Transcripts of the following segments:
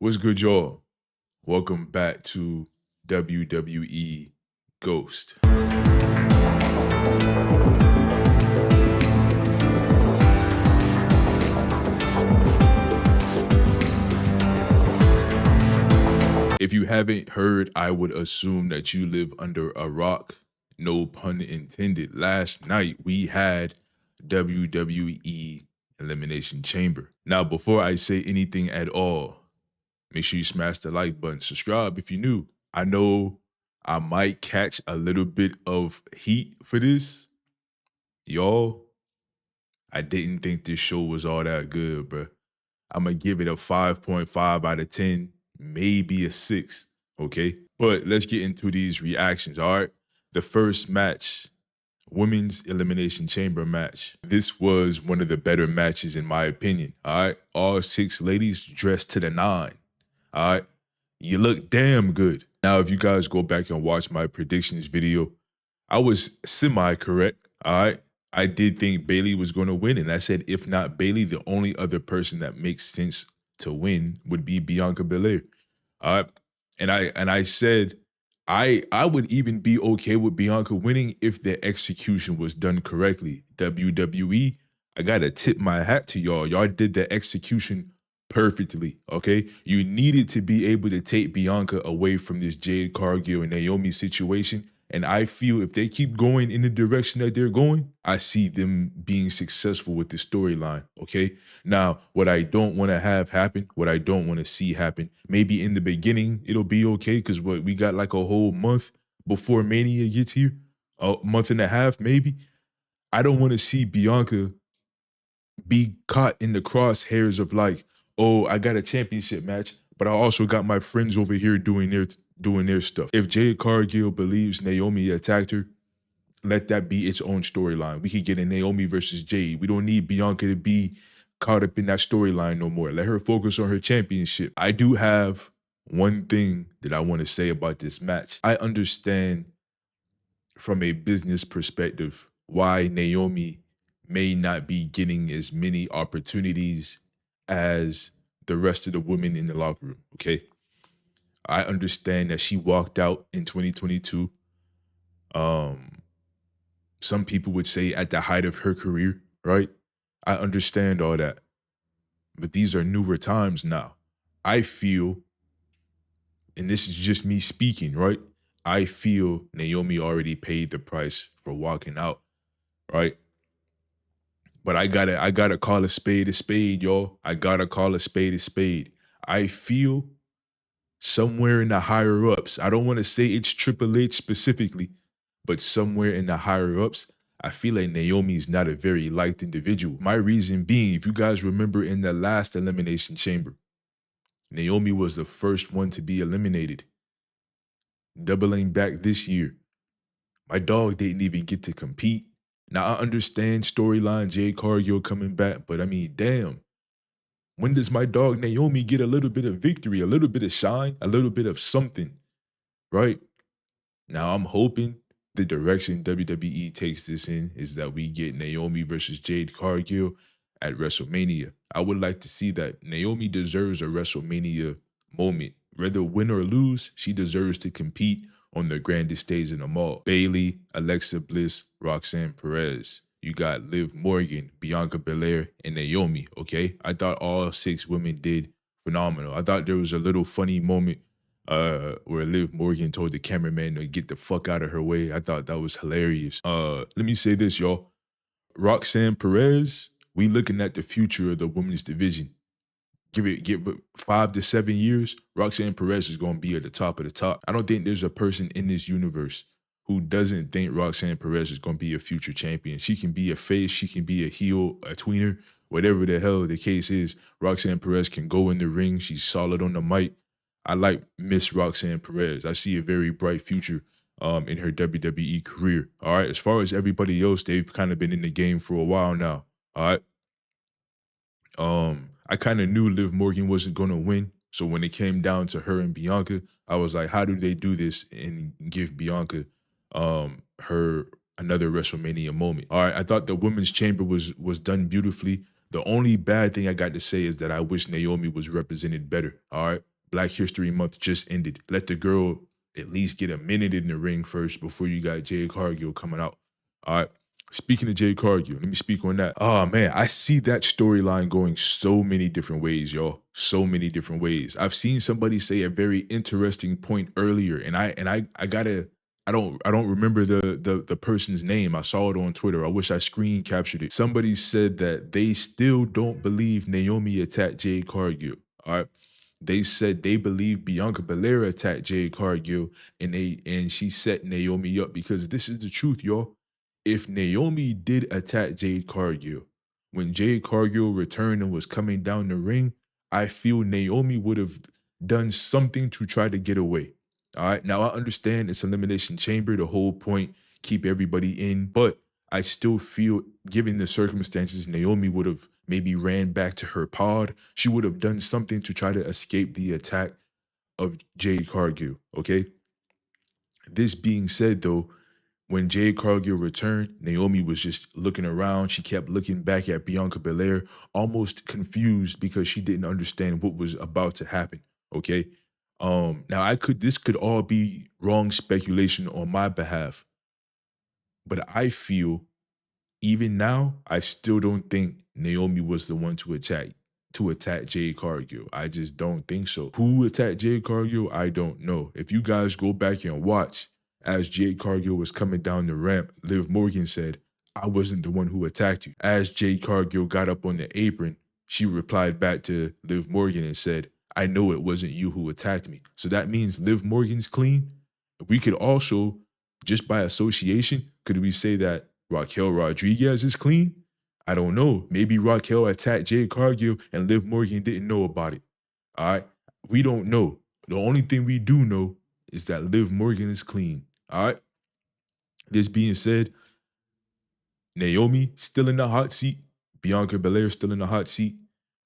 What's good, y'all? Welcome back to WWE Ghostt. If you haven't heard, I would assume that you live under a rock. No pun intended. Last night we had WWE Elimination Chamber. Now, before I say anything at all, make sure you smash the like button. Subscribe if you're new. I know I might catch a little bit of heat for this. Y'all, I didn't think this show was all that good, bro. I'm gonna give it a 5.5 out of 10, maybe a 6. Okay. But let's get into these reactions. All right. The first match, women's elimination chamber match. This was one of the better matches, in my opinion. All right. All 6 ladies dressed to the nine. All right. You look damn good. Now, if you guys go back and watch my predictions video, I was semi-correct. All right. I did think Bailey was going to win, and I said, if not Bailey, the only other person that makes sense to win would be Bianca Belair. All right. And I said I would even be okay with Bianca winning if the execution was done correctly. WWE, I gotta tip my hat to y'all. Y'all did the execution perfectly. Okay. You needed to be able to take Bianca away from this Jade Cargill and Naomi situation. And I feel if they keep going in the direction that they're going, I see them being successful with the storyline. Okay. Now, what I don't want to have happen, what I don't want to see happen, maybe in the beginning it'll be okay because what we got like a whole month before Mania gets here, a month and a half maybe. I don't want to see Bianca be caught in the crosshairs of like, oh, I got a championship match, but I also got my friends over here doing their stuff. If Jade Cargill believes Naomi attacked her, let that be its own storyline. We could get a Naomi versus Jade. We don't need Bianca to be caught up in that storyline no more. Let her focus on her championship. I do have one thing that I want to say about this match. I understand from a business perspective why Naomi may not be getting as many opportunities as the rest of the women in the locker room. Okay. I understand that she walked out in 2022. Some people would say at the height of her career, right? I understand all that. But these are newer times now. I feel, and this is just me speaking, right? I feel Naomi already paid the price for walking out, right? But I gotta call a spade, y'all. I gotta call a spade a spade. I feel somewhere in the higher ups. I don't want to say it's Triple H specifically, but somewhere in the higher ups, I feel like Naomi is not a very liked individual. My reason being, if you guys remember in the last Elimination Chamber, Naomi was the first one to be eliminated. Doubling back this year, my dog didn't even get to compete. Now I understand storyline Jade Cargill coming back, but I mean, damn. When does my dog Naomi get a little bit of victory, a little bit of shine, a little bit of something, right? Now I'm hoping the direction WWE takes this in is that we get Naomi versus Jade Cargill at WrestleMania. I would like to see that. Naomi deserves a WrestleMania moment. Whether win or lose, she deserves to compete on the grandest stage in them all. Bailey, Alexa Bliss, Roxanne Perez. You got Liv Morgan, Bianca Belair, and Naomi, okay? I thought all 6 women did phenomenal. I thought there was a little funny moment where Liv Morgan told the cameraman to get the fuck out of her way. I thought that was hilarious. Let me say this, y'all. Roxanne Perez, we looking at the future of the women's division. Give 5 to 7 years, Roxanne Perez is gonna be at the top of the top. I don't think there's a person in this universe who doesn't think Roxanne Perez is gonna be a future champion. She can be a face, she can be a heel, a tweener, whatever the hell the case is. Roxanne Perez can go in the ring. She's solid on the mic. I like Miss Roxanne Perez. I see a very bright future in her WWE career. All right. As far as everybody else, they've kind of been in the game for a while now. All right. I kind of knew Liv Morgan wasn't gonna win. So when it came down to her and Bianca, I was like, how do they do this and give Bianca her another WrestleMania moment? All right, I thought the women's chamber was done beautifully. The only bad thing I got to say is that I wish Naomi was represented better. All right. Black History Month just ended. Let the girl at least get a minute in the ring first before you got Jade Cargill coming out. All right. Speaking of Jade Cargill, let me speak on that. Oh man, I see that storyline going so many different ways, y'all. So many different ways. I've seen somebody say a very interesting point earlier, and I gotta I don't remember the person's name. I saw it on Twitter. I wish I screen captured it. Somebody said that they still don't believe Naomi attacked Jade Cargill. All right. They said they believe Bianca Belair attacked Jade Cargill and she set Naomi up because this is the truth, y'all. If Naomi did attack Jade Cargill, when Jade Cargill returned and was coming down the ring, I feel Naomi would have done something to try to get away. All right. Now I understand it's Elimination Chamber, the whole point, keep everybody in, but I still feel, given the circumstances, Naomi would have maybe ran back to her pod. She would have done something to try to escape the attack of Jade Cargill. Okay. This being said, though, when Jade Cargill returned, Naomi was just looking around. She kept looking back at Bianca Belair, almost confused because she didn't understand what was about to happen. Okay. Now this could all be wrong speculation on my behalf, but I feel even now, I still don't think Naomi was the one to attack Jade Cargill. I just don't think so. Who attacked Jade Cargill? I don't know. If you guys go back and watch, as Jade Cargill was coming down the ramp, Liv Morgan said, "I wasn't the one who attacked you." As Jade Cargill got up on the apron, she replied back to Liv Morgan and said, "I know it wasn't you who attacked me." So that means Liv Morgan's clean. We could also, just by association, could we say that Raquel Rodriguez is clean? I don't know. Maybe Raquel attacked Jade Cargill and Liv Morgan didn't know about it. All right. We don't know. The only thing we do know is that Liv Morgan is clean. All right. This being said, Naomi still in the hot seat. Bianca Belair still in the hot seat.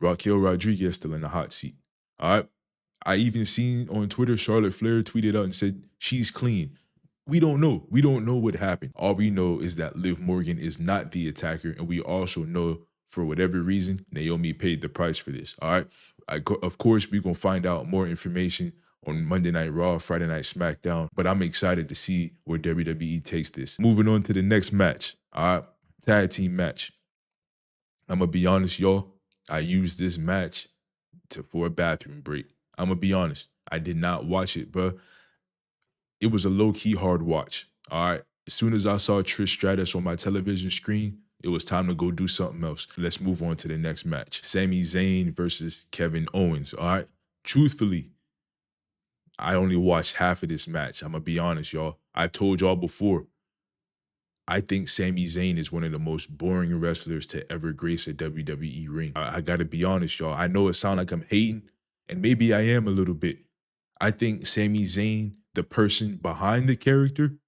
Raquel Rodriguez still in the hot seat. All right. I even seen on Twitter, Charlotte Flair tweeted out and said she's clean. We don't know. We don't know what happened. All we know is that Liv Morgan is not the attacker, and we also know for whatever reason Naomi paid the price for this. All right. Of course, we're gonna find out more information on Monday Night Raw, Friday Night SmackDown, but I'm excited to see where WWE takes this. Moving on to the next match. All right, tag team match. I'm gonna be honest, y'all. I used this match for a bathroom break. I'm gonna be honest. I did not watch it, but it was a low key hard watch. All right. As soon as I saw Trish Stratus on my television screen, it was time to go do something else. Let's move on to the next match. Sami Zayn versus Kevin Owens. All right. Truthfully, I only watched half of this match. I'm gonna be honest, y'all. I've told y'all before. I think Sami Zayn is one of the most boring wrestlers to ever grace a WWE ring. I gotta be honest, y'all. I know it sounds like I'm hating, and maybe I am a little bit. I think Sami Zayn, the person behind the character,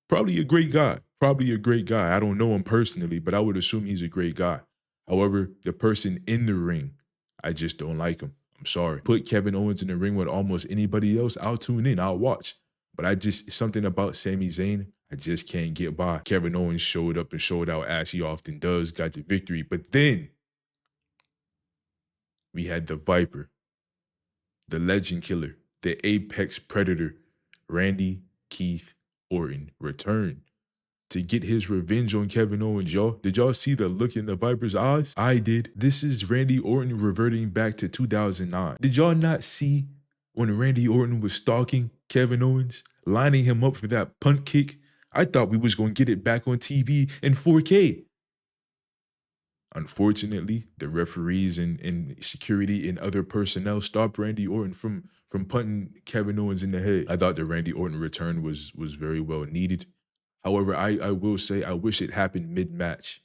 probably a great guy. Probably a great guy. I don't know him personally, but I would assume he's a great guy. However, the person in the ring, I just don't like him. I'm sorry. Put Kevin Owens in the ring with almost anybody else, I'll tune in, I'll watch. But something about Sami Zayn, I just can't get by. Kevin Owens showed up and showed out as he often does, got the victory. But then we had the Viper, the Legend Killer, the Apex Predator, Randy Keith Orton return to get his revenge on Kevin Owens, y'all. Did y'all see the look in the Viper's eyes? I did. This is Randy Orton reverting back to 2009. Did y'all not see when Randy Orton was stalking Kevin Owens, lining him up for that punt kick? I thought we was going to get it back on TV in 4K. Unfortunately, the referees and security and other personnel stopped Randy Orton from punting Kevin Owens in the head. I thought the Randy Orton return was very well needed. However, I will say I wish it happened mid-match.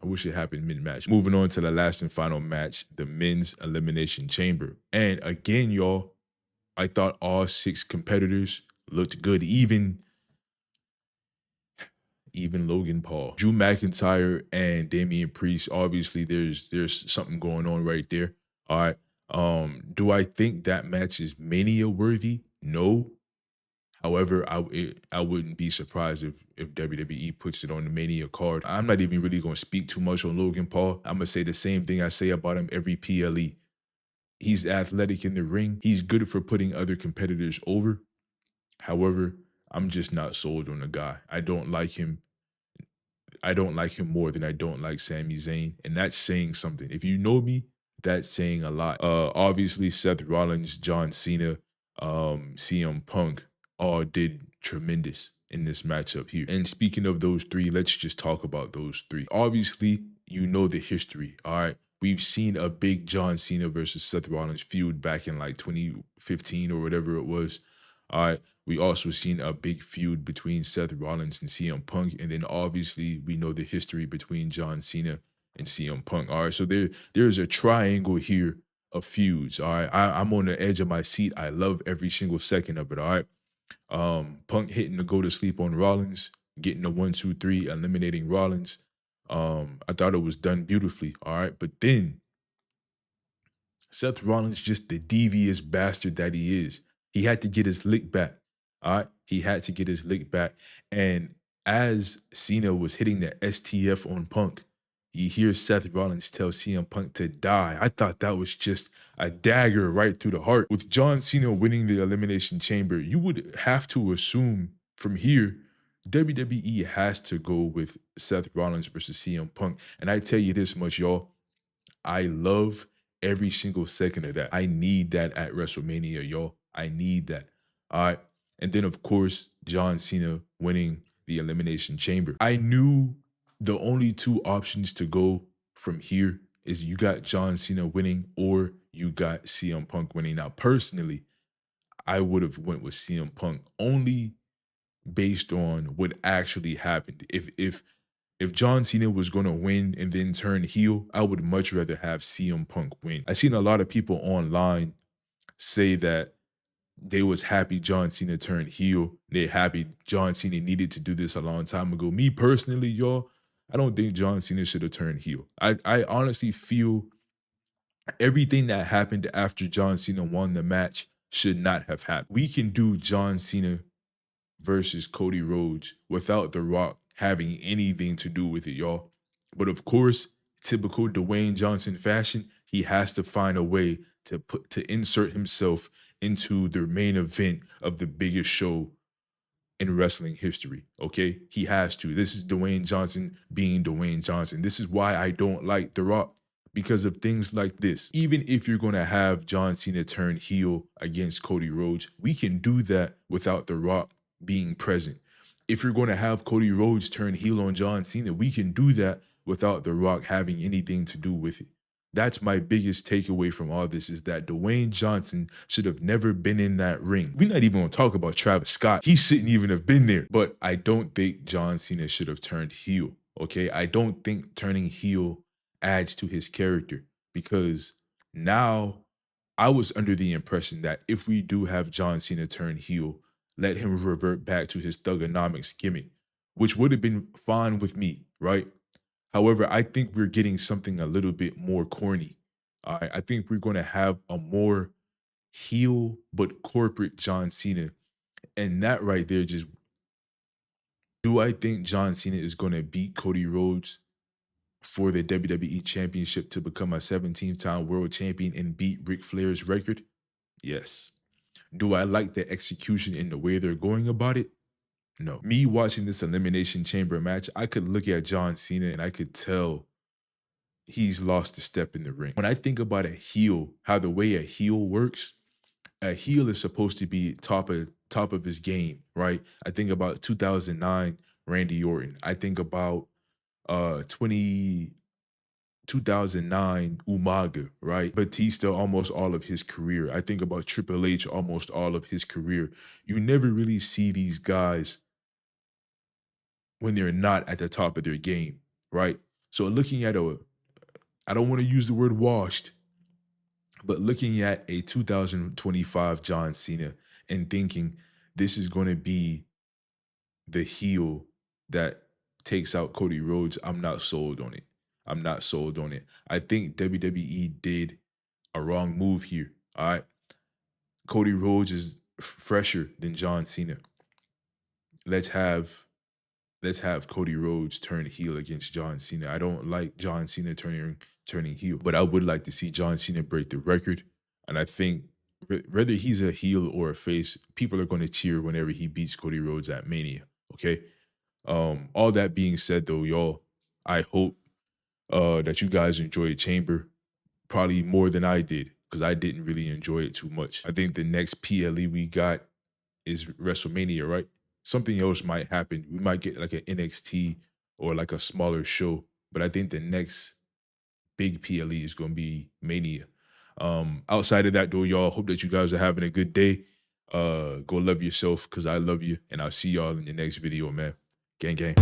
I wish it happened mid-match. Moving on to the last and final match, the men's elimination chamber. And again, y'all, I thought all 6 competitors looked good, even Logan Paul. Drew McIntyre and Damian Priest, obviously there's something going on right there. All right. Do I think that match is mania worthy? No. However, I wouldn't be surprised if WWE puts it on the Mania card. I'm not even really going to speak too much on Logan Paul. I'm gonna say the same thing I say about him every PLE. He's athletic in the ring. He's good for putting other competitors over. However, I'm just not sold on the guy. I don't like him more than I don't like Sami Zayn, and that's saying something. If you know me, that's saying a lot. Obviously, Seth Rollins, John Cena, CM Punk all did tremendous in this matchup here. And speaking of those three, let's just talk about those three. Obviously, you know the history. All right. We've seen a big John Cena versus Seth Rollins feud back in like 2015 or whatever it was. All right. We also seen a big feud between Seth Rollins and CM Punk, and then obviously we know the history between John Cena and CM Punk. All right, so there's a triangle here of feuds. All right, I'm on the edge of my seat. I love every single second of it. All right, Punk hitting the go to sleep on Rollins, getting the 1, 2, 3, eliminating Rollins. I thought it was done beautifully. All right, but then Seth Rollins, just the devious bastard that he is, he had to get his lick back. All right. He had to get his lick back. And as Cena was hitting the STF on Punk, you hear Seth Rollins tell CM Punk to die. I thought that was just a dagger right through the heart. With John Cena winning the Elimination Chamber, you would have to assume from here WWE has to go with Seth Rollins versus CM Punk. And I tell you this much, y'all. I love every single second of that. I need that at WrestleMania, y'all. I need that. All right. And then, of course, John Cena winning the Elimination Chamber. I knew the only two options to go from here is you got John Cena winning or you got CM Punk winning. Now, personally, I would have went with CM Punk only based on what actually happened. If John Cena was going to win and then turn heel, I would much rather have CM Punk win. I've seen a lot of people online say that they was happy John Cena turned heel. They happy John Cena needed to do this a long time ago. Me personally, y'all, I don't think John Cena should have turned heel. I honestly feel everything that happened after John Cena won the match should not have happened. We can do John Cena versus Cody Rhodes without The Rock having anything to do with it, y'all. But of course, typical Dwayne Johnson fashion, he has to find a way to insert himself into the main event of the biggest show in wrestling history. Okay, he has to. This is Dwayne Johnson being Dwayne Johnson. This is why I don't like The Rock, because of things like this. Even if you're going to have John Cena turn heel against Cody Rhodes, we can do that without The Rock being present. If you're going to have Cody Rhodes turn heel on John Cena, we can do that without The Rock having anything to do with it. That's my biggest takeaway from all this, is that Dwayne Johnson should have never been in that ring. We're not even going to talk about Travis Scott. He shouldn't even have been there. But I don't think John Cena should have turned heel. Okay. I don't think turning heel adds to his character, because now I was under the impression that if we do have John Cena turn heel, let him revert back to his thugonomics gimmick, which would have been fine with me, right? However, I think we're getting something a little bit more corny. I think we're going to have a more heel but corporate John Cena. And that right there just, do I think John Cena is going to beat Cody Rhodes for the WWE Championship to become a 17th time world champion and beat Ric Flair's record? Yes. Do I like the execution and the way they're going about it? No. Me watching this Elimination Chamber match, I could look at John Cena and I could tell he's lost a step in the ring. When I think about a heel, how the way a heel works, a heel is supposed to be top of his game, right? I think about 2009 Randy Orton. I think about 2009 Umaga, right? Batista almost all of his career. I think about Triple H almost all of his career. You never really see these guys when they're not at the top of their game, right? So looking at I don't want to use the word washed, but looking at a 2025 John Cena and thinking this is going to be the heel that takes out Cody Rhodes, I'm not sold on it. I'm not sold on it. I think WWE did a wrong move here. All right. Cody Rhodes is fresher than John Cena. let's have Cody Rhodes turn heel against John Cena. I don't like John Cena turning heel, but I would like to see John Cena break the record. And I think whether he's a heel or a face, people are going to cheer whenever he beats Cody Rhodes at Mania. Okay. All that being said, though, y'all, I hope that you guys enjoyed Chamber probably more than I did because I didn't really enjoy it too much. I think the next PLE we got is WrestleMania, right? Something else might happen. We might get like an NXT or like a smaller show, but I think the next big PLE is going to be Mania. Outside of that, though, y'all, hope that you guys are having a good day. Go love yourself because I love you, and I'll see y'all in the next video, man. Gang, gang.